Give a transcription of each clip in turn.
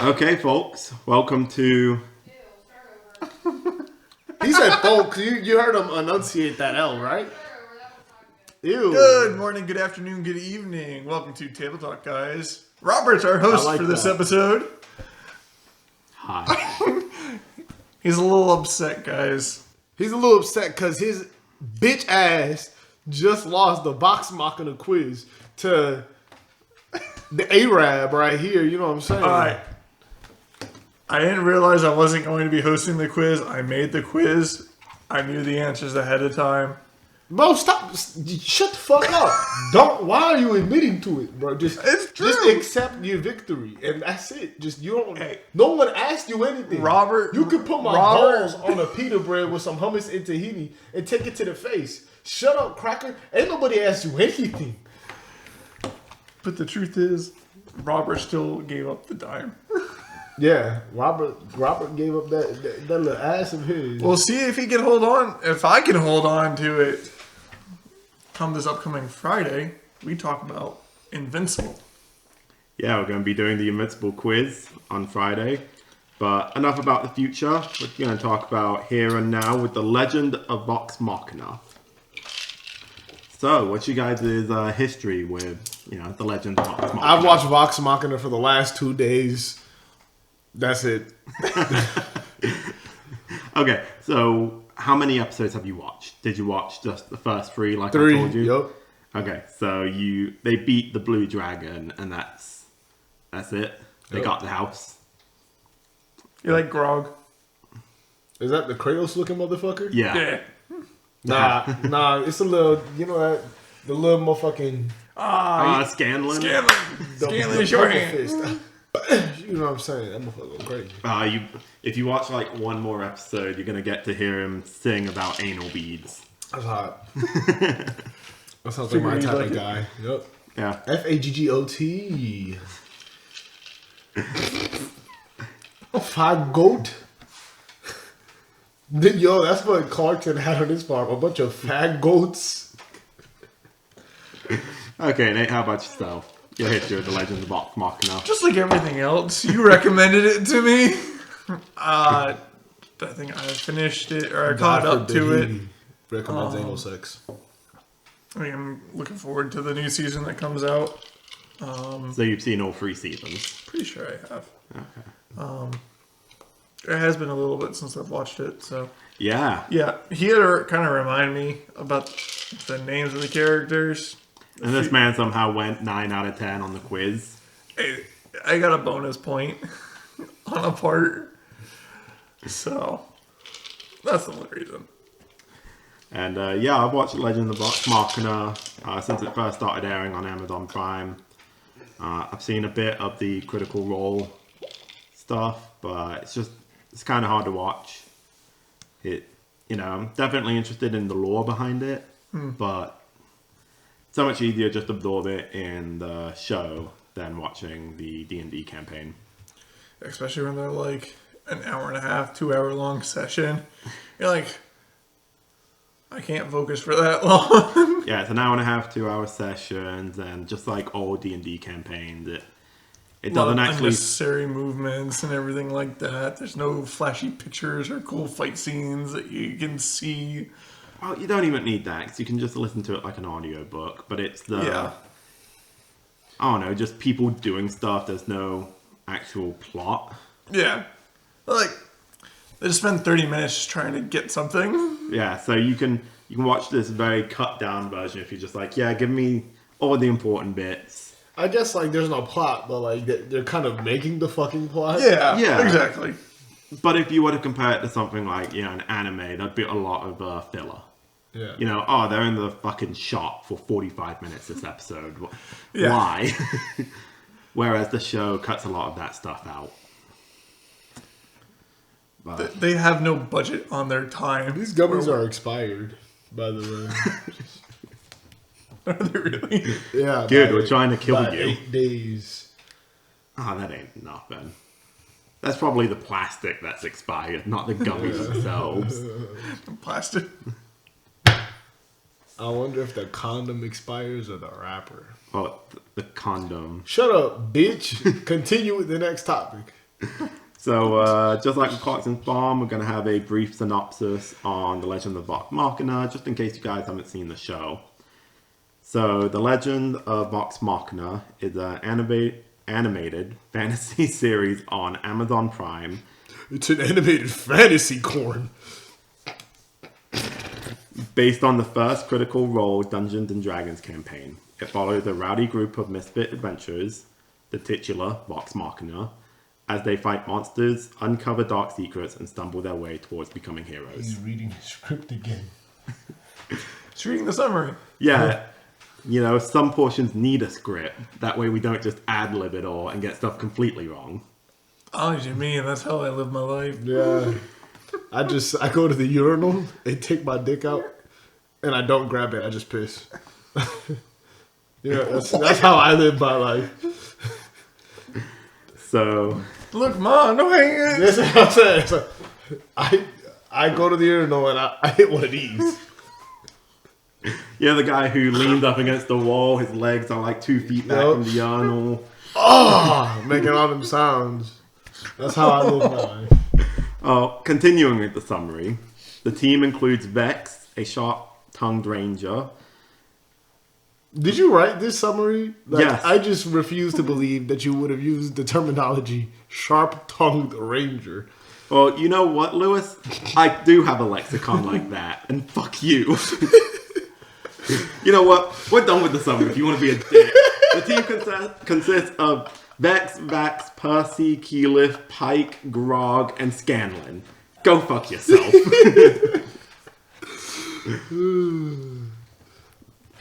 Okay, folks, welcome to. He said folks. You heard him enunciate that L, right? Ew. Good morning, good afternoon, good evening. Welcome to Table Talk, guys. Robert's our host like for this that. episode. Hi. He's a little upset, guys. He's a little upset because his bitch ass just lost the Vox Machina quiz to the Arab right here. You know what I'm saying? All right. I didn't realize I wasn't going to be hosting the quiz. I made the quiz. I knew the answers ahead of time. Bro, stop. Shut the fuck up. Don't. Why are you admitting to it, bro? It's true. Just accept your victory, and that's it. Just you don't. Hey. No one asked you anything. Robert, you could put my balls on a pita bread with some hummus and tahini and take it to the face. Shut up, cracker. Ain't nobody asked you anything. But the truth is, Robert still gave up the dime. Yeah, Robert gave up that little ass of his. We'll see if he can hold on. If I can hold on to it. Come this upcoming Friday, we talk about Invincible. Yeah, we're going to be doing the Invincible quiz on Friday. But enough about the future. We're going to talk about here and now with the Legend of Vox Machina. So, what's you guys' history with, the Legend of Vox Machina? I've watched Vox Machina for the last 2 days. That's it. Okay, so how many episodes have you watched? Did you watch just the first 3 like 3. I told you? Yep. Okay, so they beat the Blue Dragon and that's it. They Yep. got the house. You like Grog? Is that the Kratos looking motherfucker? Yeah. Nah. It's a little, that the little motherfucking Scanlan. Scanlan shorthand. fist. You know what I'm saying? That motherfucker go crazy. If you watch like one more episode, you're gonna get to hear him sing about anal beads. That's hot. That sounds like my Figured type you'd of like guy. Yep. Yeah. Faggot. Fagot. Yo, that's what Clarkson had on his farm. A bunch of fag goats. Okay, Nate, how about yourself? Your history of the Legend of Vox Machina. Just like everything else, you recommended it to me. I think I finished it, or I caught up to it. Recommends anal sex. I'm looking forward to the new season that comes out. So you've seen all 3 seasons. Pretty sure I have. Okay. It has been a little bit since I've watched it, so... Yeah. Yeah, he had to kind of remind me about the names of the characters. And this man somehow went 9 out of 10 on the quiz. Hey, I got a bonus point on a part. So, that's the only reason. And I've watched Legend of Vox Machina since it first started airing on Amazon Prime. I've seen a bit of the Critical Role stuff, but it's kind of hard to watch. I'm definitely interested in the lore behind it, but so much easier just absorb it in the show than watching the D&D campaign. Especially when they're like an hour and a half, 2 hour long session. You're like, I can't focus for that long. Yeah, it's an hour and a half, 2 hour sessions, and just like all D&D campaigns, it doesn't actually... unnecessary movements and everything like that. There's no flashy pictures or cool fight scenes that you can see. Well, you don't even need that, because you can just listen to it like an audiobook, but it's I don't know, just people doing stuff. There's no actual plot. Yeah. Like, they just spend 30 minutes just trying to get something. Yeah, so you can watch this very cut down version if you're just like, yeah, give me all the important bits. I guess, there's no plot, but, they're kind of making the fucking plot. Yeah, exactly. But if you were to compare it to something like, an anime, there'd be a lot of filler. Yeah. They're in the fucking shop for 45 minutes this episode. Yeah. Why? Whereas the show cuts a lot of that stuff out. But They have no budget on their time. These gummies are expired, by the way. Are they really? Yeah. Good, we're trying to kill by you. 8 days. Oh, that ain't nothing. That's probably the plastic that's expired, not the gummies themselves. Plastic. I wonder if the condom expires or the wrapper. Oh, the condom. Shut up, bitch. Continue with the next topic. So, just like with Clarkson's Farm, we're going to have a brief synopsis on The Legend of Vox Machina, just in case you guys haven't seen the show. So, The Legend of Vox Machina is an animated fantasy series on Amazon Prime. It's an animated fantasy corn. Based on the first Critical Role Dungeons & Dragons campaign. It follows a rowdy group of misfit adventurers, the titular Vox Machina, as they fight monsters, uncover dark secrets, and stumble their way towards becoming heroes. He's reading the script again. Just reading the summary. Yeah, you know, some portions need a script. That way we don't just ad-lib it all and get stuff completely wrong. Oh, you mean that's how I live my life? Yeah. I go to the urinal and take my dick out, and I don't grab it. I just piss. Yeah, that's how I live my life. So, Look, Mom, no hanging. That's what I'm saying. So, I go to the urinal and I hit one of these. yeah, the guy who leaned up against the wall, his legs are like 2 feet back Yep. from the urinal. Oh, making all them sounds. That's how I live my life. Oh, continuing with the summary, the team includes Vex, a sharp-tongued ranger. Did you write this summary? Like, Yes. I just refuse to believe that you would have used the terminology sharp-tongued ranger. Well, you know what, Lewis? I do have a lexicon like that, and fuck you. You know what? We're done with the summary if you want to be a dick. The team consists of Vex, Vax, Percy, Keyleth, Pike, Grog, and Scanlan. Go fuck yourself.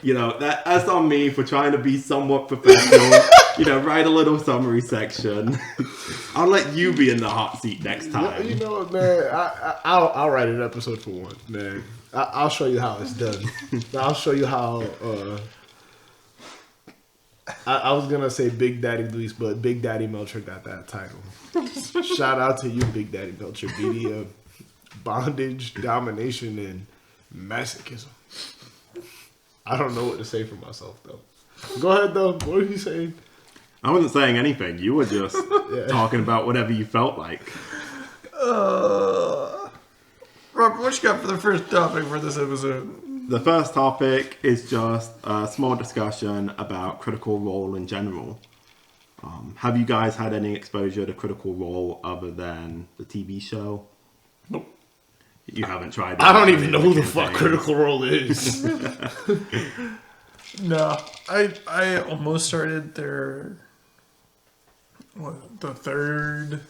You know, that's on me for trying to be somewhat professional. You know, write a little summary section. I'll let you be in the hot seat next time. You know what, man? I'll write an episode for once, man. I'll show you how it's done. I'll show you how. I was gonna say Big Daddy Luis, but Big Daddy Melcher got that title. Shout out to you, Big Daddy Melcher, BD of bondage, domination, and masochism. I don't know what to say for myself though. Go ahead though. What are you saying? I wasn't saying anything. You were just talking about whatever you felt like. Robert, what you got for the first topic for this episode? The first topic is just a small discussion about Critical Role in general. Have you guys had any exposure to Critical Role other than the TV show? Nope. You haven't tried it? I don't even know who the fuck Critical Role is. No, I almost started their the third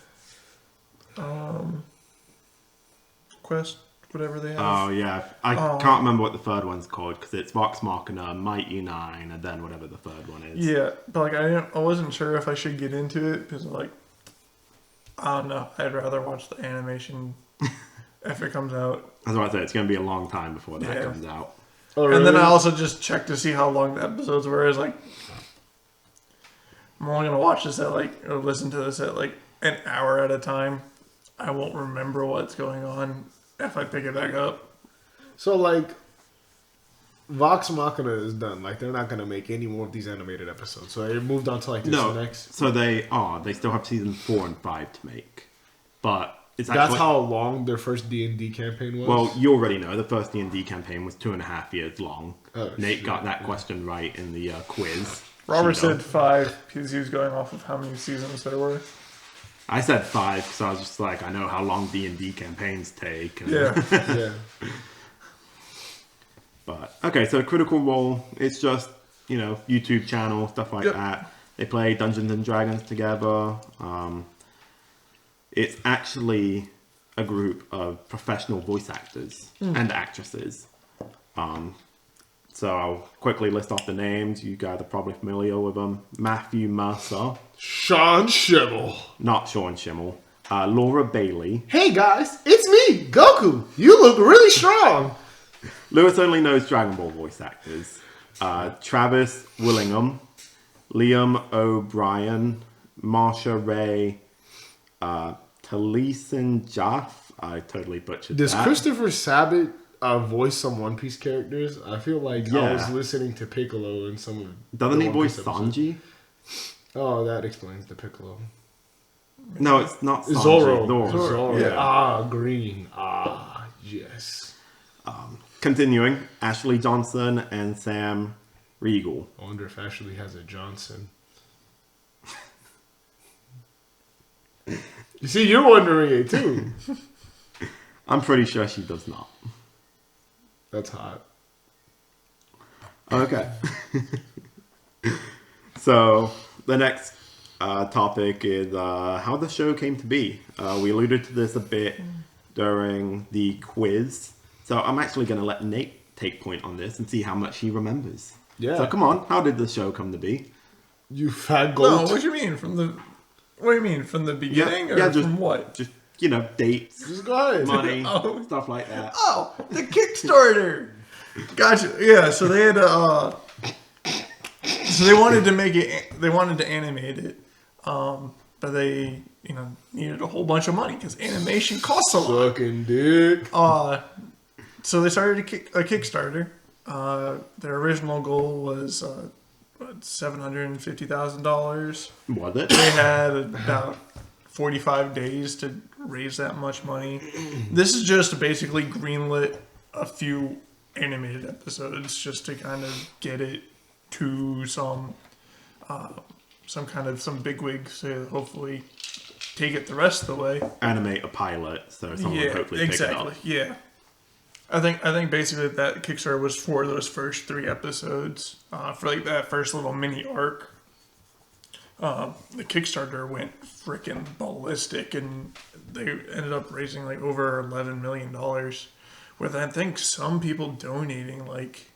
quest, whatever they have. Oh yeah, I can't remember what the third one's called because it's Vox Machina, Mighty Nine, and then whatever the third one is. Yeah, but like I wasn't sure if I should get into it because like I don't know. I'd rather watch the animation if it comes out. As I said, it's going to be a long time before that Yeah. comes out. Oh, And then really? I also just checked to see how long the episodes were. It's like I'm only gonna watch this at like or listen to this at like an hour at a time. I won't remember what's going on if I pick it back up. So like, Vox Machina is done. Like they're not gonna make any more of these animated episodes. So they moved on to like this No, next. so they still have season 4 and 5 to make, but it's That's actually, how long their first D&D campaign was. well, you already know the first D&D campaign was 2.5 years long. Oh, Nate shit. got that question right in the quiz. Robert Sheet. said 5 because he was going off of how many seasons there were. I said 5 because I was just like, I know how long D&D campaigns take. And, Yeah. yeah. But okay, so Critical Role, it's just, you know, YouTube channel, stuff like Yep. that. They play Dungeons and Dragons together. It's actually a group of professional voice actors and actresses. So I'll quickly list off the names. You guys are probably familiar with them. Matthew Mercer, Sean Schimmel. not Sean Schimmel. Laura Bailey. Hey guys, it's me, Goku. You look really strong. Lewis only knows Dragon Ball voice actors. Travis Willingham, Liam O'Brien, Marsha Ray, Taliesin Jaff. I totally butchered Does that. Christopher Sabat voice some One Piece characters? I feel like I Yeah. was listening to Piccolo in some of Doesn't the he One voice Piece episodes. Sanji? Oh, that explains the Piccolo. No, it's not Sanji. Zoro. Zoro. Yeah. Yeah. Ah, green. Ah, yes. Continuing, Ashley Johnson and Sam Riegel. I wonder if Ashley has a Johnson. You see, you're wondering it too. I'm pretty sure she does not. That's hot. Okay. So the next topic is how the show came to be. We alluded to this a bit during the quiz. So I'm actually going to let Nate take point on this and see how much he remembers. Yeah. So come on, how did the show come to be? You fat No, goat. what do you mean from the? What do you mean from the beginning or just, from what? Just, dates, Just go ahead. money, Oh. stuff like that. Oh, the Kickstarter. Gotcha. Yeah. So they had to. So they wanted to make it. They wanted to animate it, but they needed a whole bunch of money because animation costs a lot. Sucking dick. So they started a Kickstarter. Their original goal was $750,000. Was it? They had about 45 days to raise that much money. This is just basically greenlit a few animated episodes just to kind of get it to some bigwigs to hopefully take it the rest of the way. Animate a pilot, so someone would hopefully pick it up. Yeah. I think basically that Kickstarter was for those first 3 episodes, for like that first little mini arc. The Kickstarter went freaking ballistic, and they ended up raising like over $11 million, with I think some people donating like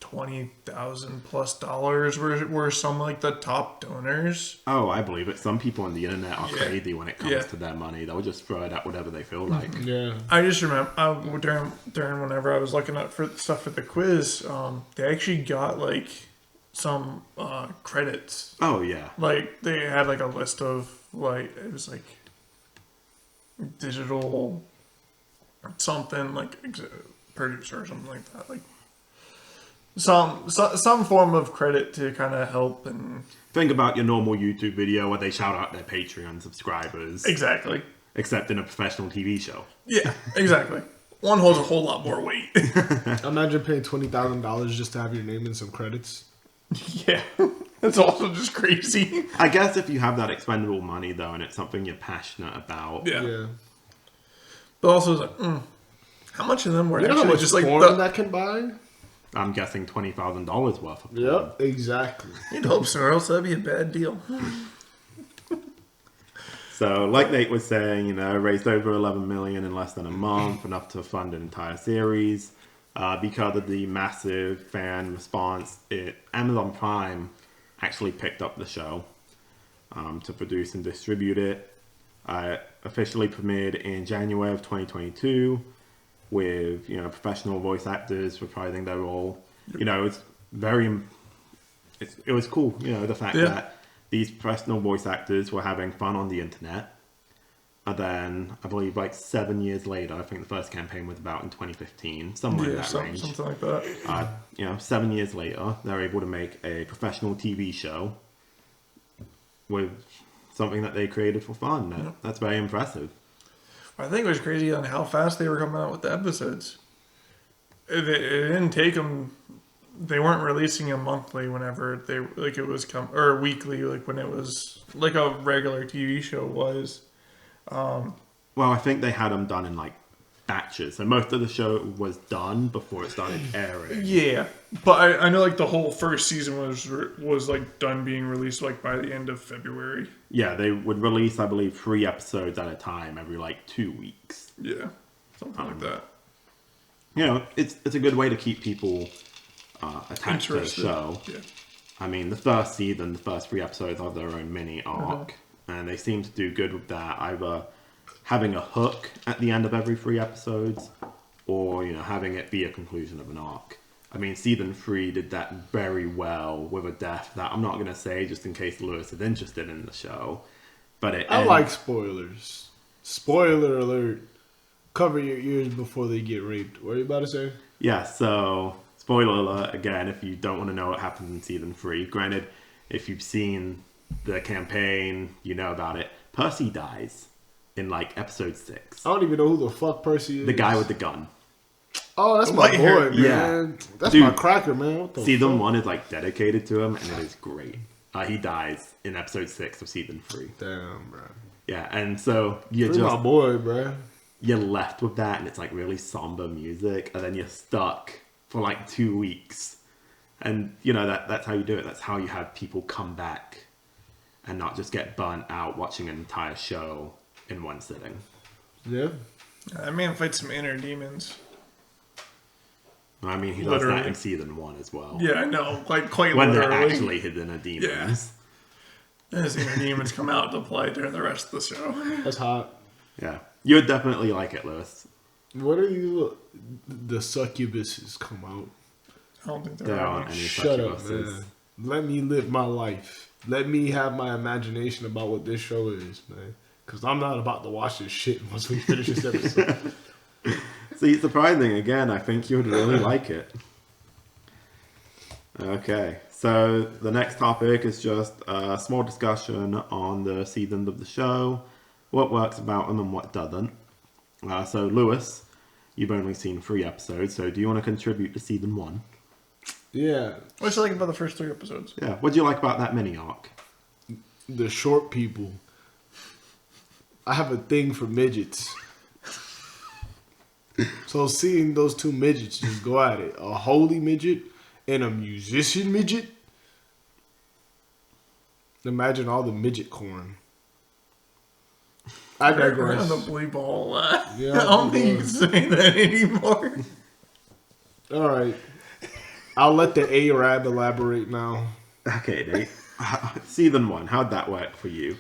$20,000+ were some like the top donors. Oh, I believe it. Some people on the internet are crazy when it comes Yeah. to their money. They'll just throw it at whatever they feel like. Yeah. I just remember during whenever I was looking up for stuff for the quiz, they actually got like some credits. Oh, yeah. Like they had like a list of like it was like digital something like producer or something like that, like some form of credit to kind of help and Think about your normal YouTube video where they shout out their Patreon subscribers. exactly. Except in a professional TV show. Yeah, exactly. One holds a whole lot more weight. Imagine paying $20,000 just to have your name in some credits. Yeah, that's also just crazy. I guess if you have that expendable money, though, and it's something you're passionate about. Yeah. But also, it's like, how much of them were You know how actually much just like porn that can buy? I'm guessing $20,000 worth of porn. Yep, exactly. You'd hope so, or else that'd be a bad deal. So, like Nate was saying, raised over $11 million in less than a month, enough to fund an entire series. Because of the massive fan response, Amazon Prime actually picked up the show to produce and distribute it. Officially premiered in January of 2022 with professional voice actors reprising their role. It's it was cool. The fact that these professional voice actors were having fun on the internet. And then I believe like 7 years later, I think the first campaign was about in 2015, somewhere in that range. Something like that. 7 years later, they're able to make a professional TV show with something that they created for fun. That's very impressive. I think it was crazy on how fast they were coming out with the episodes. It didn't take them. They weren't releasing them monthly whenever it was or weekly, like when it was like a regular TV show was. Well, I think they had them done in like batches, so most of the show was done before it started airing. Yeah, but I know like the whole first season was like done being released like by the end of February. Yeah, they would release, I believe, 3 episodes at a time every like 2 weeks. Yeah, something like that. It's a good way to keep people attached to the show. Yeah. I mean, the first season, the first 3 episodes have their own mini arc, and they seem to do good with that, either having a hook at the end of every 3 episodes, or, having it be a conclusion of an arc. I mean, season 3 did that very well with a death that I'm not going to say just in case Lewis is interested in the show. But I like spoilers. Spoiler alert. Cover your ears before they get raped. What are you about to say? Yeah, so spoiler alert again if you don't want to know what happens in season 3. Granted, if you've seen the campaign, you know about it. Percy dies in like episode 6. I don't even know who the fuck Percy is. The guy with the gun. Oh, that's my boy, White-haired- man. Yeah. That's Dude, my cracker, man. What the Season fuck? 1 is like dedicated to him, and it is great. He dies in episode 6 of season 3. Damn, bro. Yeah, and so you're Free my just boy, bro. you're left with that, and it's like really somber music, and then you're stuck for like 2 weeks, and you know that's how you do it. That's how you have people come back, and not just get burnt out watching an entire show in one sitting. Yeah. That man fights some inner demons. I mean, he does Literally. that in season 1 as well. Yeah, I know. Quite When literally. they're actually hidden are demons. His inner demons come out to play during the rest of the show. That's hot. Yeah. You would definitely like it, Lewis. What are you? The succubuses come out. I don't think There they're aren't any. any Shut up, succubuses. man. Let me live my life. Let me have my imagination about what this show is, man. Because I'm not about to watch this shit once we finish this episode. See, surprising again. I think you would really like it. Okay, so the next topic is just a small discussion on the seasons of the show, what works about them and what doesn't. So, Lewis, you've only seen 3 episodes, so do you want to contribute to season 1? Yeah. What's you like about the first 3 episodes? Yeah, what do you like about that mini arc? The short people. I have a thing for midgets. So seeing those 2 midgets just go at it, a holy midget and a musician midget. Imagine all the midget corn. I I don't digress. believe all that. Yeah, I don't I think you do. can say that anymore. All right. I'll let the Arab elaborate now. Okay, Nate. Season 1, how'd that work for you?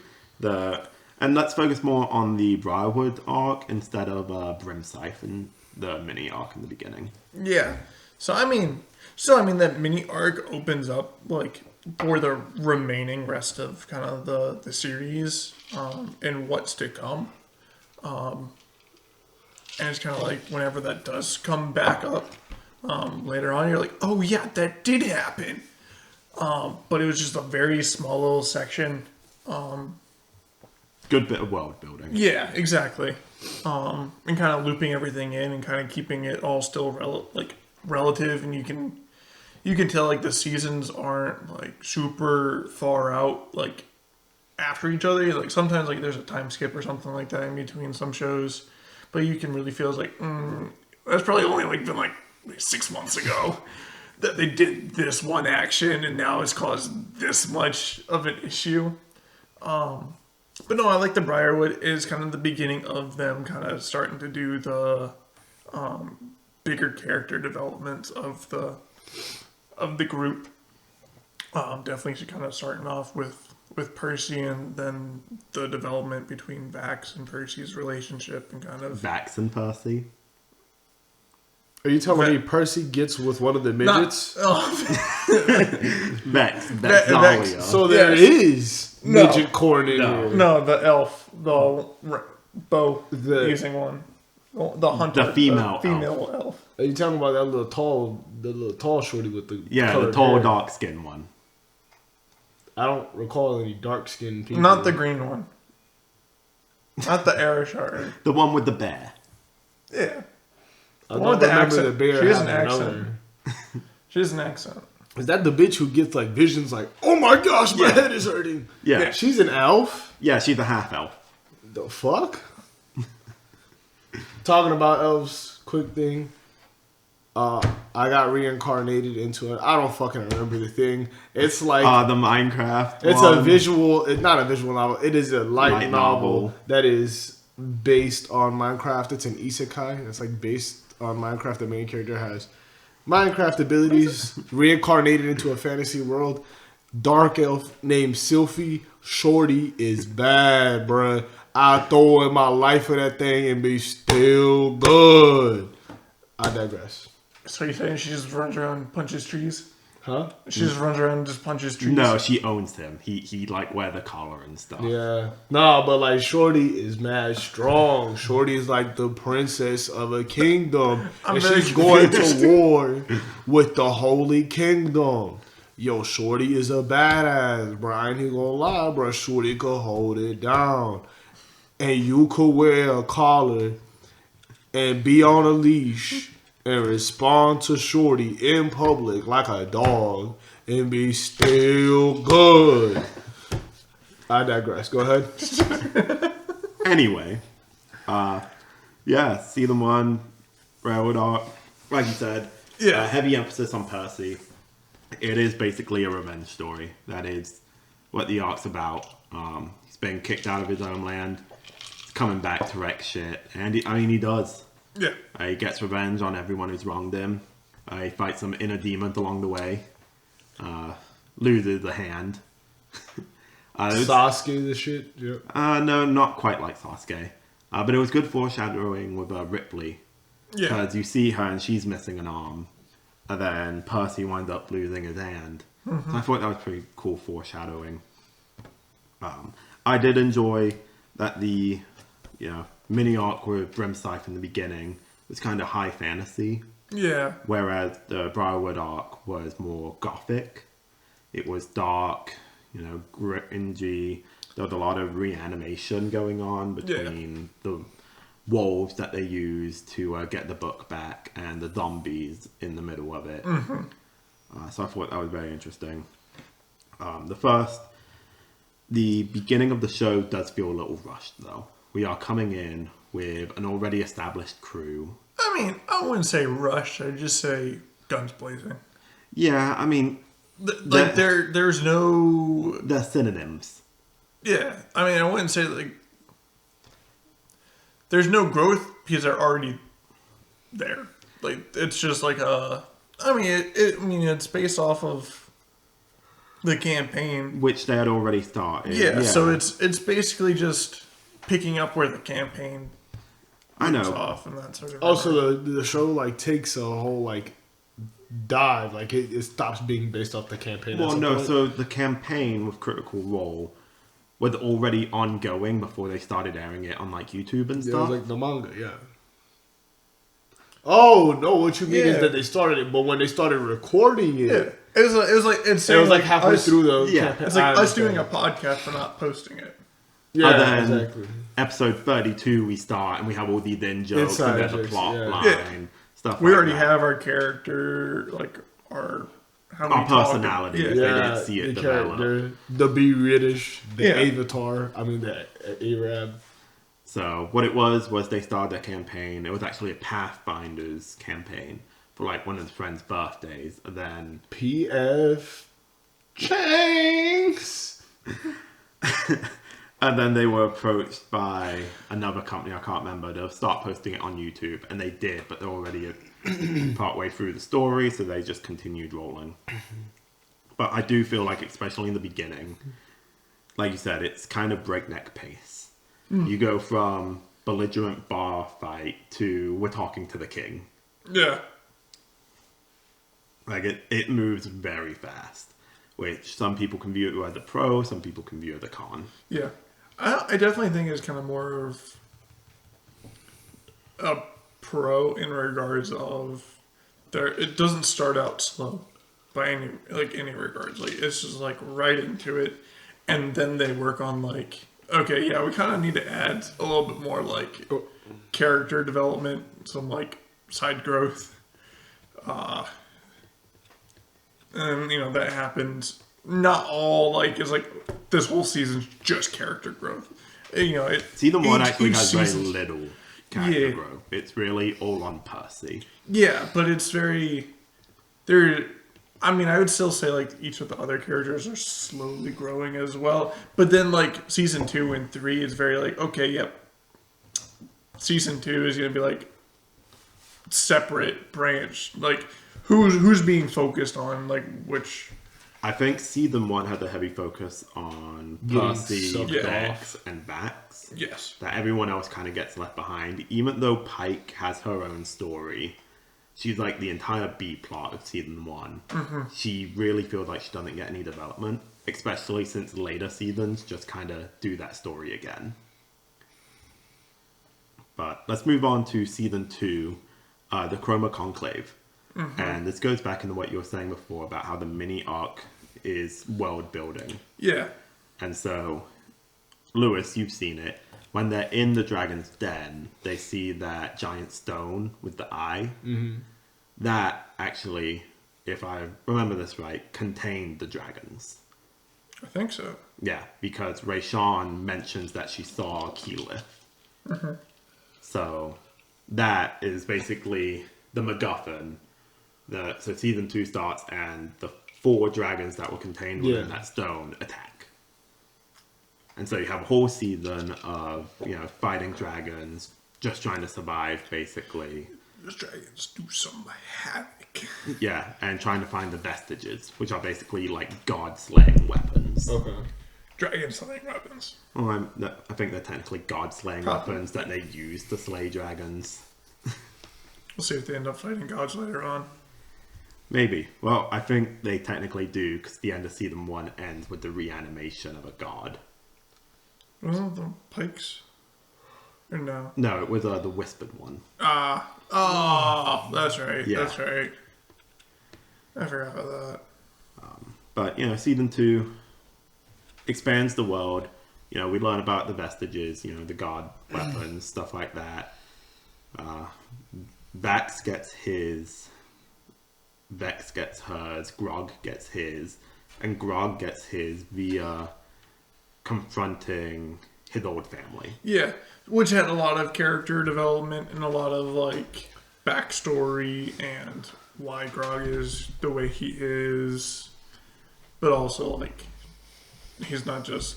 And let's focus more on the Briarwood arc instead of Brimscythe and the mini arc in the beginning. Yeah. So I mean that mini arc opens up like for the remaining rest of kind of the series and what's to come. And it's kind of like whenever that does come back up later on, you're like, oh yeah, that did happen. But it was just a very small little section. Good bit of world building. Yeah, exactly. And kind of looping everything in and kind of keeping it all still relative, and you can tell like the seasons aren't like super far out like after each other. Like sometimes like there's a time skip or something like that in between some shows, but you can really feel it's like that's probably only like been like 6 months ago that they did this one action, and now it's caused this much of an issue. But no, I like the Briarwood is kind of the beginning of them kind of starting to do the bigger character development of the group. Definitely kind of starting off with Percy, and then the development between Vax and Percy's relationship, and kind of Vax and Percy. Are you telling me Percy gets with one of the midgets? Vex Vex. Dahlia. So there Yes. is No. midget corn in No. here. no, the elf, the bow The- using one, the hunter, The female female elf. Are you talking about that the little tall shorty with the Yeah, the colored tall, hair? dark skinned one. I don't recall any dark skinned people. Not the green one. Not the Arishar. The one with the bear. Yeah. I One don't with the remember accent. the bear She has an having accent. another. She has an accent. Is that the bitch who gets like visions like, oh my gosh, my Yeah. head is hurting? Yeah. She's an elf? Yeah, she's a half elf. The fuck? Talking about elves, quick thing. I got reincarnated into it. I don't fucking remember the thing. It's like The Minecraft. it's one. a visual. It's not a visual novel. It is a light, Light novel, novel. that is based on Minecraft. It's an isekai. It's like based on Minecraft. The main character has Minecraft abilities, reincarnated into a fantasy world. Dark elf named Sylphie. Shorty is bad, bruh. I throw in my life for that thing and be still good. I digress. So you're saying she just runs around and punches trees? Huh? She just runs around and just punches trees? No, she owns him. He like wear the collar and stuff. Yeah. No, but like Shorty is mad strong. Shorty is like the princess of a kingdom. I'm and very she's going confused. to war with the Holy Kingdom. Yo, Shorty is a badass, bro. I ain't even gonna lie, bro. Shorty could hold it down. And you could wear a collar and be on a leash and respond to Shorty in public like a dog and be still good. I digress. Go ahead. Anyway, yeah, season 1, Railroad Arc, like you said, heavy emphasis on Percy. It is basically a revenge story. That is what the arc's about. He's been kicked out of his own land. He's coming back to wreck shit. And he does. Yeah. He gets revenge on everyone who's wronged him. He fights some inner demons along the way. Loses a hand. Sasuke, the shit. Yep. No, not quite like Sasuke. But it was good foreshadowing with Ripley. Yeah. Because you see her and she's missing an arm. And then Percy winds up losing his hand. Mm-hmm. So I thought that was pretty cool foreshadowing. I did enjoy that the mini arc with Brimscythe in the beginning was kind of high fantasy. Yeah. Whereas the Briarwood arc was more gothic. It was dark, gringy. There was a lot of reanimation going on between the wolves that they used to get the book back and the zombies in the middle of it. Mm-hmm. So I thought that was very interesting. The beginning of the show does feel a little rushed, though. We are coming in with an already established crew. I mean, I wouldn't say rushed. I'd just say guns blazing. Yeah, I mean... there's no... They're synonyms. Yeah, I mean, I wouldn't say, like... There's no growth because they're already there. Like, it's just like a... I mean, it's based off of the campaign. Which they had already started. Yeah, so it's basically just picking up where the campaign moves off and that sort of thing. Also, the show, like, takes a whole, like, dive. Like, it stops being based off the campaign. Well, no, so the campaign with Critical Role was already ongoing before they started airing it on, like, YouTube and stuff. Yeah, it was like the manga, yeah. Oh, no, what you mean is that they started it, but when they started recording it... Yeah. It was like halfway through the... Yeah. It's like us doing a podcast but not posting it. Yeah, and then exactly. Episode 32 we start and we have all these in jokes Inside and there's a jokes, plot yeah. line, stuff We like already that. have our character, like, our personality. Yeah. They didn't see it the develop. character, the Be British, the Yeah. Avatar, the Arab. So what it was they started a campaign. It was actually a Pathfinders campaign for like one of his friend's birthdays. And then P.F. Chang's. and then they were approached by another company, I can't remember, to start posting it on YouTube. And they did, but they're already partway through the story, so they just continued rolling. But I do feel like, especially in the beginning, like you said, it's kind of breakneck pace. You go from belligerent bar fight to we're talking to the king. Yeah. Like it moves very fast, which some people can view it as a pro, some people can view it as a con. Yeah. I definitely think it's kind of more of a pro in regards of it doesn't start out slow by any regards. Like, it's just like right into it, and then they work on like, okay, yeah, we kind of need to add a little bit more like character development, some like side growth, and that happens. Not all like it's like this whole season's just character growth. Season 1 actually has very season, little character growth. It's really all on Percy. Yeah, but it's very I mean, I would still say like each of the other characters are slowly growing as well. But then like season 2 and 3 is very like, okay, yep. Season 2 is gonna be like separate branch. Like who's being focused on like which. I think season 1 had a heavy focus on Getting Percy, sucked Bex, and Vax. Yes. That everyone else kind of gets left behind. Even though Pike has her own story, she's like the entire B plot of season 1. Mm-hmm. She really feels like she doesn't get any development, especially since later seasons just kind of do that story again. But let's move on to season 2, the Chroma Conclave. And this goes back into what you were saying before about how the mini arc is world building. Yeah. And so, Lewis, you've seen it. When they're in the dragon's den, they see that giant stone with the eye. That actually, if I remember this right, contained the dragons. I think so. Yeah, because Rayshawn mentions that she saw Keyleth. So that is basically the MacGuffin. So season 2 starts and the 4 dragons that were contained within that stone attack. And so you have a whole season of, fighting dragons, just trying to survive, basically. Those dragons do some havoc. Yeah, and trying to find the vestiges, which are basically like god-slaying weapons. Okay. Dragon slaying weapons. Well, I think they're technically god-slaying weapons that they use to slay dragons. We'll see if they end up fighting gods later on. Maybe. Well, I think they technically do, because the end of season 1 ends with the reanimation of a god. Wasn't it the pikes? Or no? No, it was the whispered one. That's right. Yeah. That's right. I forgot about that. But, season 2 expands the world. We learn about the vestiges, the god weapons, stuff like that. Vex gets his. Vex gets hers. Grog gets his. And Grog gets his via confronting his old family. Yeah, which had a lot of character development and a lot of backstory and why Grog is the way he is, but also he's not just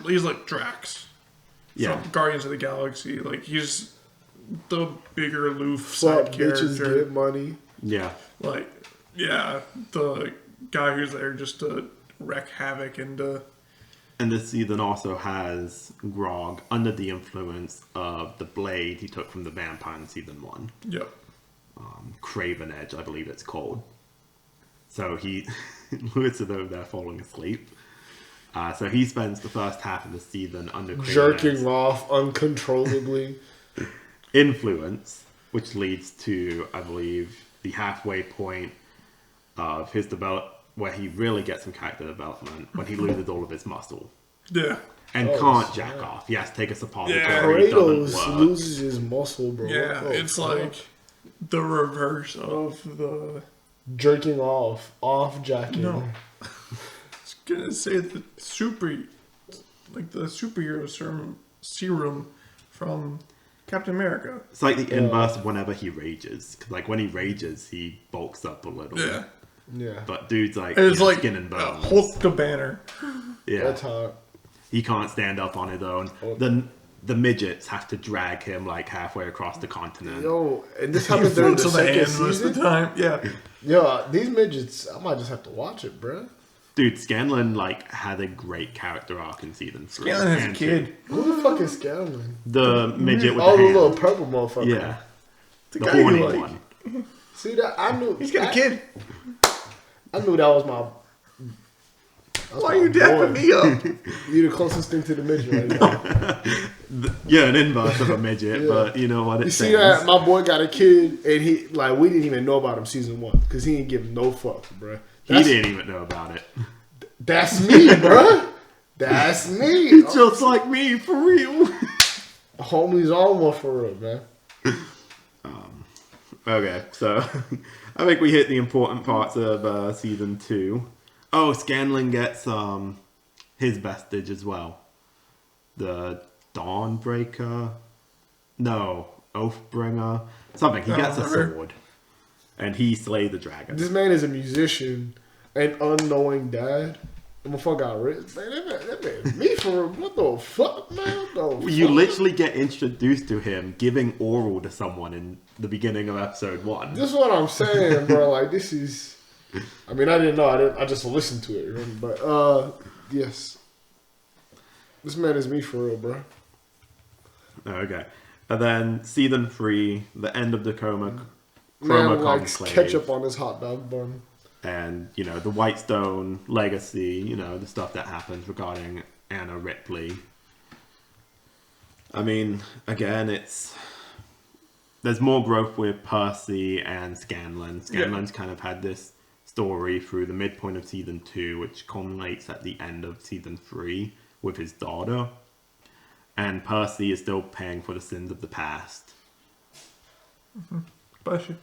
he's like Drax from Guardians of the Galaxy. He's the bigger aloof side character. Bitches get money. Yeah. The guy who's there just to wreak havoc and And this season also has Grog under the influence of the blade he took from the vampire in season 1. Yep. Craven Edge, I believe it's called. So Lewis is over there falling asleep. So he spends the first half of the season under Craven jerking Edge's off uncontrollably. influence, which leads to, I believe, the halfway point of his where he really gets some character development when he loses all of his muscle. Yeah. And can't jack off. He has to take a suppository. Kratos loses his muscle, bro. Yeah, it's the reverse of the jerking off jacking. No. I was gonna say the superhero serum from Captain America. It's like the inverse of whenever he rages. 'Cause when he rages, he bulks up a little. Yeah. Yeah. But dude's It's skin and bones. Hulk the Banner. Yeah. That's hard. He can't stand up on his own. The midgets have to drag him halfway across the continent. Yo, and this happened during the second most of season. the time. Yeah. Yo, these midgets, I might just have to watch it, bro. Dude, Scanlan had a great character arc in season 3. Scanlan is a kid. Who the fuck is Scanlan? The midget with Oh, the the hand. little purple motherfucker. Yeah. The guy you horny like. one. See that? I knew. He's got a kid. I knew that was my. Why are you dapping me up? You're the closest thing to the midget right now. Yeah, an inverse of a midget, Yeah. but you know what it You see says. that? My boy got a kid, and he we didn't even know about him season 1 because he didn't give no fuck, bro. He didn't even know about it. That's me, bro. That's me. Just like me, for real. Homies all one for real, man. Okay, so I think we hit the important parts of season 2. Oh, Scanlan gets his vestige as well. The Dawnbreaker? No, Oathbringer. Something. He gets a sword. And he slays the dragon. This man is a musician, an unknowing dad. The motherfucker got rich. Man, that man, me for real. What the fuck, man? What the You fuck? literally get introduced to him giving oral to someone in the beginning of episode 1. This is what I'm saying, bro. This is. I mean, I didn't know. I just listened to it, remember? But yes, this man is me for real, bro. Okay, and then season 3, the end of the Man Chroma likes Conclave, ketchup on his hot dog bun. and the Whitestone legacy. The stuff that happens regarding Anna Ripley. I mean, again, there's more growth with Percy and Scanlan. Scanlan's kind of had this story through the midpoint of season 2, which culminates at the end of season 3 with his daughter. And Percy is still paying for the sins of the past. Bless you.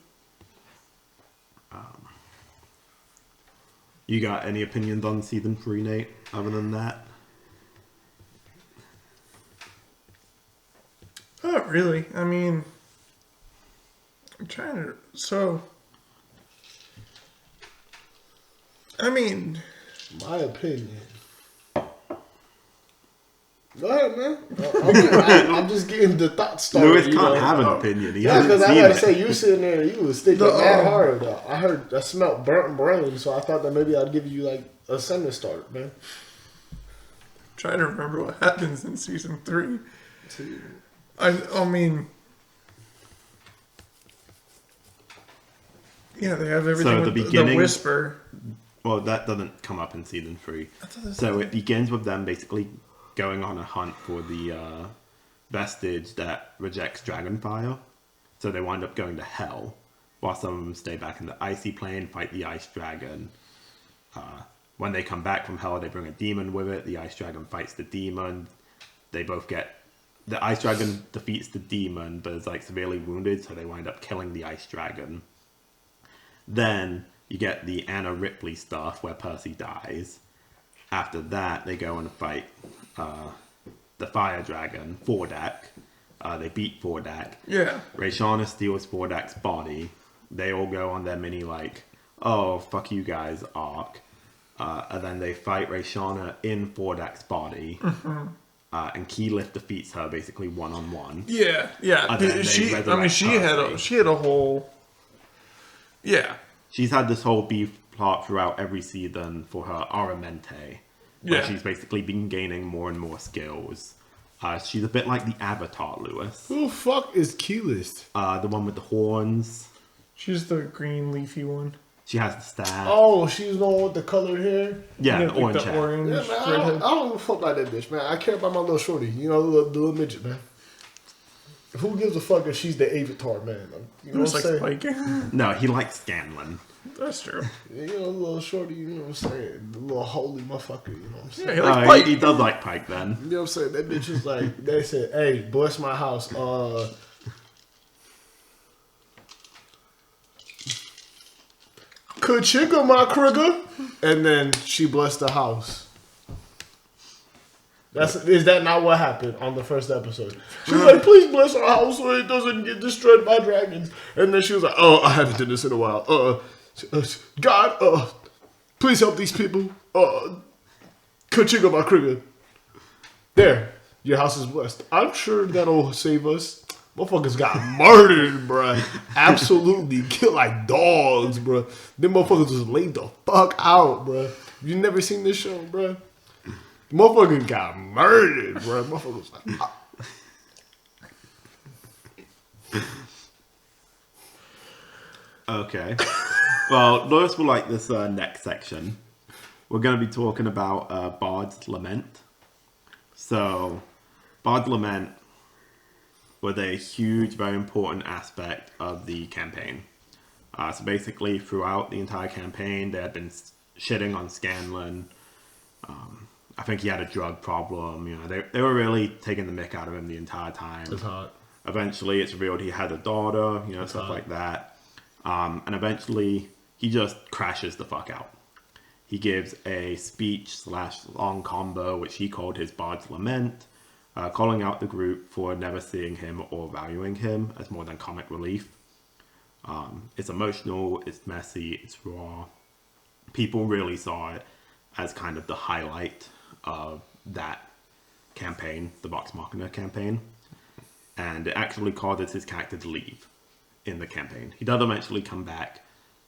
You got any opinions on season 3, Nate, other than that? Not really. I mean, I'm trying to. So, I mean, My opinion. Go ahead, man. I'm just getting the thoughts started. Lewis can't have an opinion. He Yeah, hasn't because I seen gotta it. say, you sitting there, you was sticking mad hard. Though. I smelled burnt brain, so I thought that maybe I'd give you like a sentence start, man. trying to remember what happens in season 3. I mean, yeah, they have everything So with the beginning- the whisper. Well, that doesn't come up in season 3. So it begins with them basically going on a hunt for the vestige that rejects dragonfire. So they wind up going to hell, while some of them stay back in the icy plane, fight the ice dragon. When they come back from hell, they bring a demon with it. The ice dragon fights the demon. They both get... The ice dragon defeats the demon, but is like severely wounded, so they wind up killing the ice dragon. Then you get the Anna Ripley stuff where Percy dies. After that, they go and fight the fire dragon, Fordak. They beat Fordak. Yeah. Rayshana steals Fordak's body. They all go on their mini like, oh, fuck you guys arc. And then they fight Rayshana in Fordak's body. And Keyleth defeats her basically one-on-one. Yeah. And then they She resurrect Percy. she had a whole. Yeah. She's had this whole beef plot throughout every season for her Aramente, where Yeah. she's basically been gaining more and more skills. She's a bit like the Avatar, Lewis. Who the fuck is Keylist? The one with the horns. She's the green leafy one. She has the staff. Oh, she's the one with the colored hair. yeah, the Like orange the hair. orange Yeah, man, I redhead. don't give a fuck like that bitch, man. I care about my little shorty. You know, the little midget, man. Who gives a fuck if she's the Avatar, man? You know Looks what like I'm saying? Spike. No, he likes Scanlan. That's true. Yeah, you know, little shorty, you know what I'm saying? The little holy motherfucker, you know what I'm saying? Yeah, he likes Spike. He does like Pike then. You know what I'm saying? That bitch is like, they said, hey, bless my house. Kachika, my krigger. And then she blessed the house. Is that not what happened on the first episode? She was like, please bless our house so it doesn't get destroyed by dragons. And then she was like, oh, I haven't done this in a while. God, please help these people. Kachika, my krigger. There, your house is blessed. I'm sure that'll save us. Motherfuckers got murdered, bruh. Absolutely killed like dogs, bruh. Them motherfuckers just laid the fuck out, bruh. You never seen this show, bruh? Motherfuckers got murdered, bruh. Motherfuckers like, Okay. Well, Lewis will like this next section. We're going to be talking about Bard's Lament. So, Bard's Lament was a huge, very important aspect of the campaign. So basically, throughout the entire campaign, they had been shitting on Scanlan. I think he had a drug problem. You know, they were really taking the mick out of him the entire time. it's hot. Eventually, it's revealed he had a daughter, you know, stuff like that. And eventually, he just crashes the fuck out. He gives a speech/long combo, which he called his Bard's Lament, calling out the group for never seeing him or valuing him as more than comic relief. It's emotional, it's messy, it's raw. People really saw it as kind of the highlight of that campaign, the Vox Machina campaign. And it actually causes his character to leave in the campaign. He does eventually come back,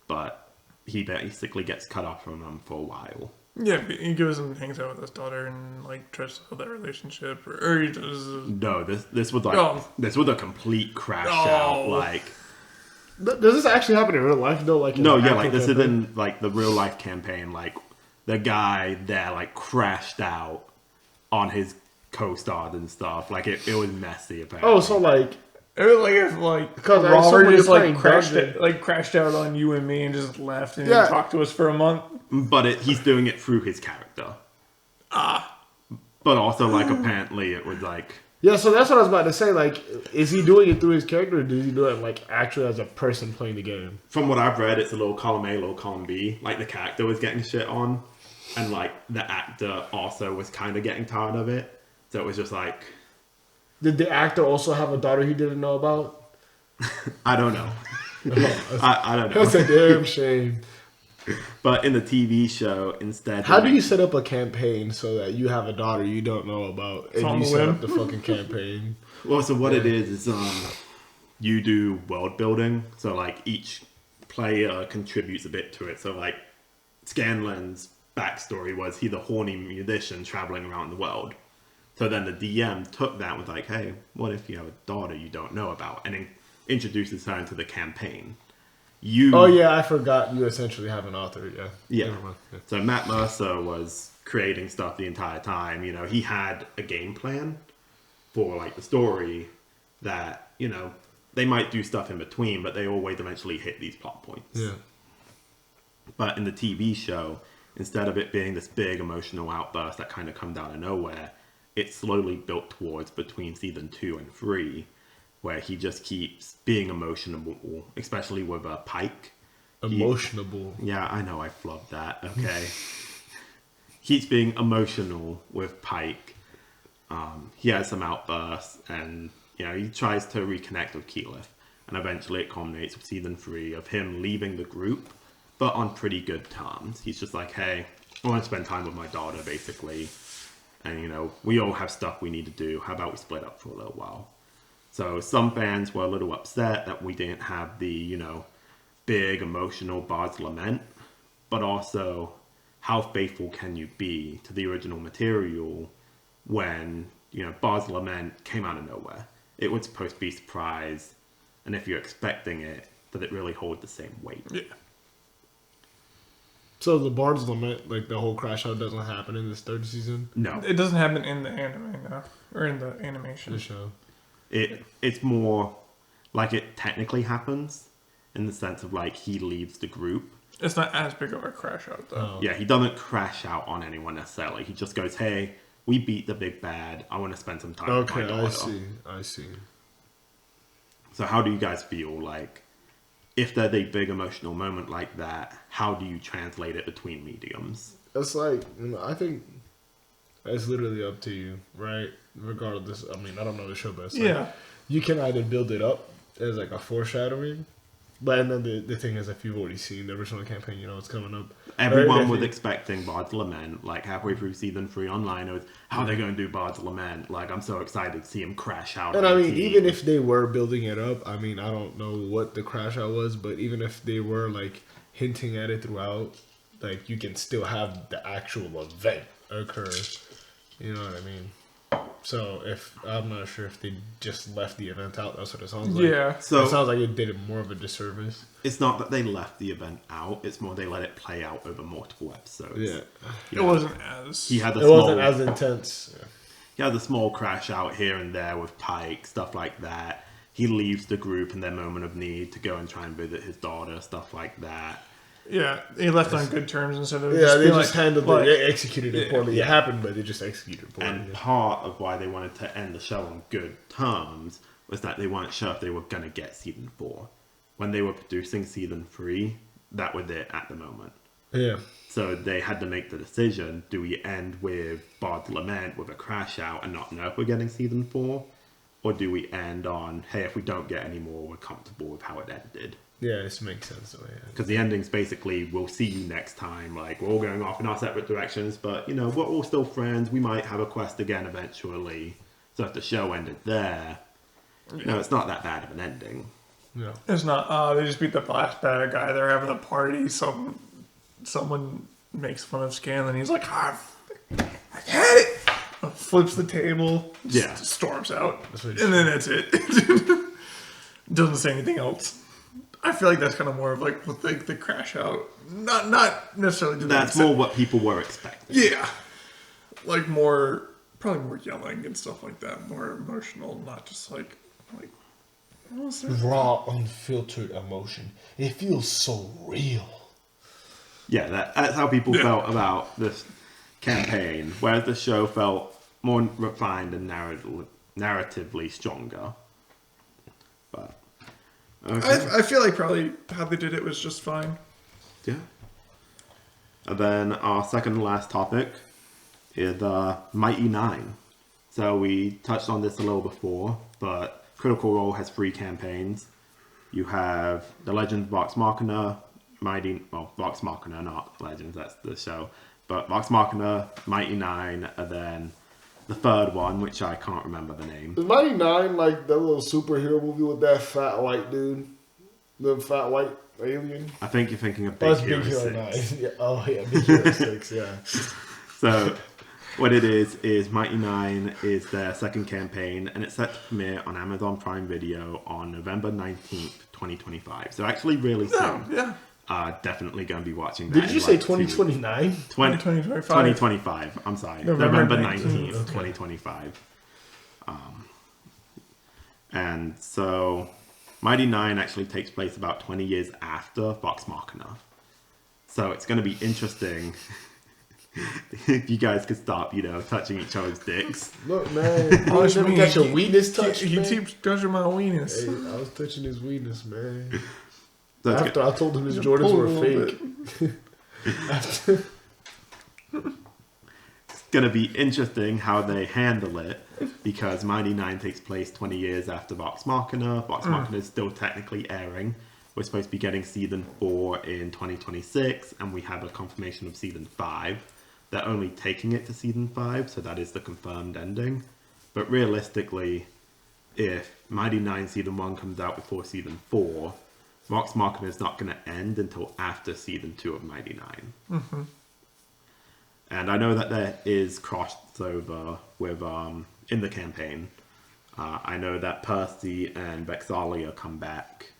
but he basically gets cut off from them for a while. Yeah, he goes and hangs out with his daughter and like tries to build that relationship, or he does. No, this was like Oh. this was a complete crash Oh. out. Like Does this actually happen in real life, though? Like, in no, the yeah, actual like this campaign? isn't like the real life campaign. Like the guy there like crashed out on his co-stars and stuff. Like it was messy apparently. Oh, so like It was like if Because I Robert assume when just you're playing crashed out on you and me and just left and Yeah. didn't talk to us for a month. But he's doing it through his character. But also, like, apparently it was like... Yeah, so that's what I was about to say. Like, is he doing it through his character, or does he do it like actually as a person playing the game? From what I've read, it's a little column A, little column B. Like, the character was getting shit on, and, like, the actor also was kind of getting tired of it. So it was just like... Did the actor also have a daughter he didn't know about? I don't know. I don't know. That's a damn shame. But in the TV show, instead... How do you set up a campaign so that you have a daughter you don't know about, and you set up the fucking campaign? Well, so what it is you do world building. So, like, each player contributes a bit to it. So, like, Scanlan's backstory was he's a horny musician traveling around the world. So then the DM took that and was like, hey, what if you have a daughter you don't know about? And then introduces her into the campaign. Oh, yeah, I forgot you essentially have an author, yeah. Yeah. Never mind. Yeah. So Matt Mercer was creating stuff the entire time. You know, he had a game plan for, like, the story that, you know, they might do stuff in between, but they always eventually hit these plot points. Yeah. But in the TV show, instead of it being this big emotional outburst that kind of comes out of nowhere, it slowly built towards between season 2 and 3, where he just keeps being emotional, especially with Pike. Emotionable. Yeah, I know I flubbed that, okay. Keeps being emotional with Pike. He has some outbursts, and, you know, he tries to reconnect with Keyleth. And eventually it culminates with season 3 of him leaving the group, but on pretty good terms. He's just like, hey, I want to spend time with my daughter, basically. And, you know, we all have stuff we need to do. How about we split up for a little while? So some fans were a little upset that we didn't have the, you know, big emotional Bard's Lament. But also, how faithful can you be to the original material when, you know, Bard's Lament came out of nowhere? It was supposed to be a surprise. And if you're expecting it, does it really hold the same weight? Yeah. So the Bard's Lament, like the whole crash out, doesn't happen in this third season? No. It doesn't happen in the anime, no. Or in the animation. The show. It's more like it technically happens in the sense of, like, he leaves the group. It's not as big of a crash out, though. Oh. Yeah, he doesn't crash out on anyone necessarily. He just goes, hey, we beat the big bad. I want to spend some time with my Okay, daughter. I see. So how do you guys feel? Like, if there's a big emotional moment like that, how do you translate it between mediums? It's like, you know, I think it's literally up to you, right? Regardless, I mean, I don't know the show, but it's like, Yeah. you can either build it up as like a foreshadowing, but and then the thing is, if you've already seen the original campaign, you know it's coming up. Everyone Right? was expecting Bard's Lament, like, halfway through season 3 online. It was, how are they going to do Bard's Lament? Like, I'm so excited to see him crash out. And on I the mean, team. even if they were building it up, I mean, I don't know what the crash out was, but even if they were like hinting at it throughout, like you can still have the actual event occur. You know what I mean? So if I'm not sure if they just left the event out, that's what it sounds like. Yeah. So it sounds like it did it more of a disservice. it's not that they left the event out, it's more they let it play out over multiple episodes. Yeah, You It know, wasn't as... He had a it small, wasn't as intense. he had a small crash out here and there with Pike, stuff like that. He leaves the group in their moment of need to go and try and visit his daughter, stuff like that. Yeah, he left on good terms instead of Yeah, they being just handled like, it. They executed it poorly. Yeah. It happened, but they just executed it poorly. And part of why they wanted to end the show on good terms was that they weren't sure if they were going to get season 4. When they were producing season 3, that was it at the moment. Yeah. So they had to make the decision, do we end with Bard's Lament with a crash out and not know if we're getting season 4? Or do we end on, hey, if we don't get any more, we're comfortable with how it ended? Yeah, this makes sense. The way Because the ending's basically, we'll see you next time. Like, we're all going off in our separate directions, but, you know, we're all still friends. We might have a quest again eventually. So if the show ended there, you know, it's not that bad of an ending. yeah. It's not, they just beat the last bad guy. They're having a party. Someone makes fun of Scanlan. He's like, I had it. Flips the table. Yeah. Storms out. That's what And then that's it. Doesn't say anything else. I feel like that's kind of more of like with the crash out. Not necessarily. to the That's extent- more what people were expecting. Yeah. Like more, probably more yelling and stuff like that. More emotional, not just like Raw, unfiltered emotion. It feels so real. Yeah, that's how people felt about this campaign, whereas the show felt more refined and narratively stronger. But okay. I feel like probably how they did it was just fine. Yeah. And then our second and last topic is Mighty Nine. So we touched on this a little before, but Critical Role has 3 campaigns. You have The Legend of Vox Machina, Vox Machina, not Legends, that's the show. But Vox Machina, Mighty Nine, and then the third one, which I can't remember the name. Is Mighty Nine like that little superhero movie with that fat white dude? The fat white alien? I think you're thinking of Oh, Big it's Hero Big Hero 6. 9. Yeah. Oh, yeah, Big Hero 6, yeah. So what it is Mighty Nine is their second campaign, and it's set to premiere on Amazon Prime Video on November 19th, 2025. So actually really soon. Yeah. Definitely going to be watching that. Did you say 2029? 2025. I'm sorry. November 19th, Okay. 2025. And so Mighty Nine actually takes place about 20 years after Vox Machina. So it's going to be interesting if you guys could stop, touching each other's dicks. Look, man. You Hush never me. got your weenus touched, He man? keeps touching my weenus. Hey, I was touching his weenus, man. So it's After I told him his Just Jordans pull were a little fake. going to be interesting how they handle it, because Mighty Nine takes place 20 years after Vox Machina. Vox Machina is still technically airing. We're supposed to be getting season 4 in 2026, and we have a confirmation of season 5. They're only taking it to season 5, so that is the confirmed ending. But realistically, if Mighty Nine season 1 comes out before season 4, Vox Machina is not going to end until after season 2 of Mighty Nine. Mm-hmm. And I know that there is crossover with in the campaign. I know that Percy and Vexalia come back.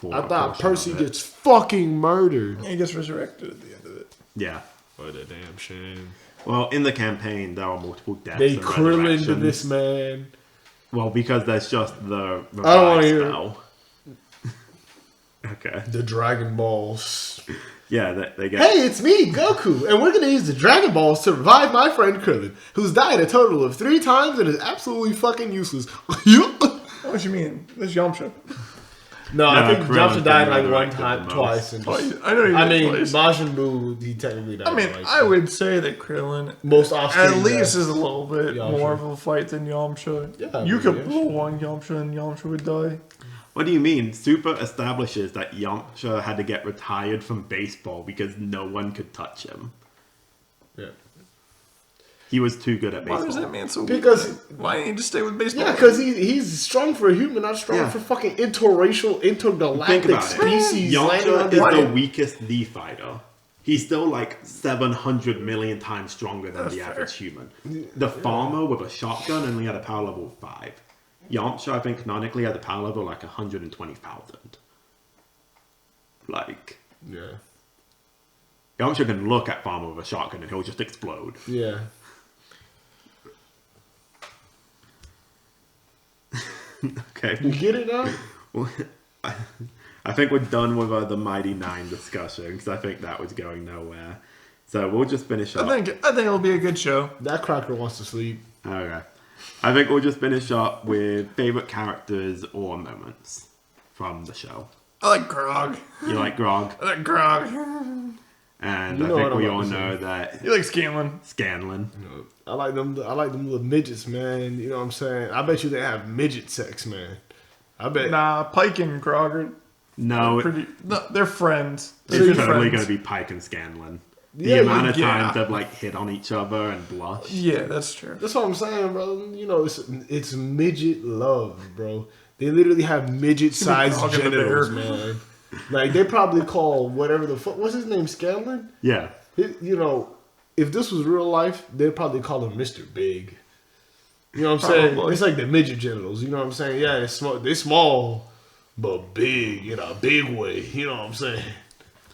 I thought Percy gets fucking murdered. He gets resurrected at the end of it. Yeah. What a damn shame. Well, in the campain, there are multiple deaths. They and Krillin to resurrections. this man. Well, because there's just the I don't wanna revive hear it. spell. Okay. The Dragon Balls. Yeah, they get. Hey, it's me, Goku, and we're gonna use the Dragon Balls to revive my friend Krillin, who's died a total of 3 times and is absolutely fucking useless. What you mean? This Yamcha. No, I think Krillin Yamcha died can like one resurrect time, the twice. And Twice. I know he I did mean, twice. Majin Buu, he technically died. I mean, twice. I would say that Krillin Most off-screen at least death. is a little bit Yamcha. more of a fight than Yamcha. Yeah, You could yeah, blow sure. one Yamcha and Yamcha would die. What do you mean? Super establishes that Yamcha had to get retired from baseball because no one could touch him. Yeah. He was too good at Why baseball. is that man so Because- weak? Why didn't he just stay with baseball? Yeah, because he's strong for a human, not strong Yeah. for fucking interracial, intergalactic Think about species. it. landing on Yamcha is the- the weakest Lee fighter. He's still like 700 million times stronger than That's the fair. average human. The farmer with a shotgun only had a power level of 5. Yamcha, I think, canonically had a power level like 120,000. Like, Yeah. Yamcha can look at farmer with a shotgun and he'll just explode. Yeah. Okay. You get it now? Well, I think we're done with the Mighty Nine discussion because I think that was going nowhere. So we'll just finish up. I think it'll be a good show. That cracker wants to sleep. Okay. I think we'll just finish up with favorite characters or moments from the show. I like Grog. You like Grog, I like Grog. and You I know think what we I'm all about to know say. that You like Scanlan. Scanlan. I like them little midgets, man. You know what I'm saying? I bet you they have midget sex, man. I bet. Nah, Pike and Grog are No, they're friends. it's They're totally friends. going to be Pike and Scanlan. The Yeah, amount of yeah. times they've like hit on each other and blushed. Yeah, that's true. That's what I'm saying, bro. You know, it's midget love, bro. They literally have midget-sized Grog and the genitals, Bear. man. Like, they probably call whatever the fuck... What's his name, Scanlan? Yeah. You know, if this was real life, they'd probably call him Mr. Big. You know what I'm saying? Probably. It's like the midget genitals. You know what I'm saying? Yeah, they're small, but big in a big way. You know what I'm saying?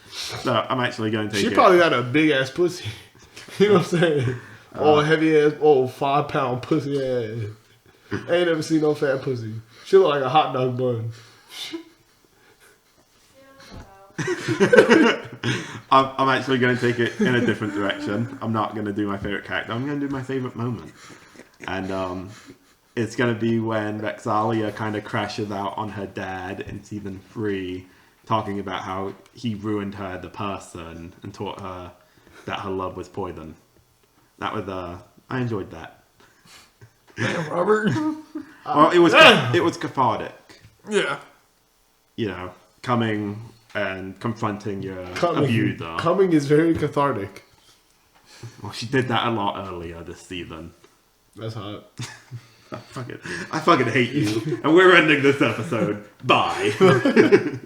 So I'm actually going to take She it. probably got a big-ass pussy. You know what I'm saying? Heavy-ass, 5-pound pussy ass. I ain't never seen no fat pussy. She look like a hot dog bun. I'm actually going to take it in a different direction. I'm not going to do my favorite character. I'm going to do my favorite moment. And it's going to be when Vexalia kind of crashes out on her dad in season 3, talking about how he ruined her, the person, and taught her that her love was poison. That was, I enjoyed that. Damn, Robert. Well, it was cathartic. Yeah. You know, coming and confronting your abuser. Coming is very cathartic. Well, she did that a lot earlier this season. That's hot. I fucking hate you. And we're ending this episode. Bye.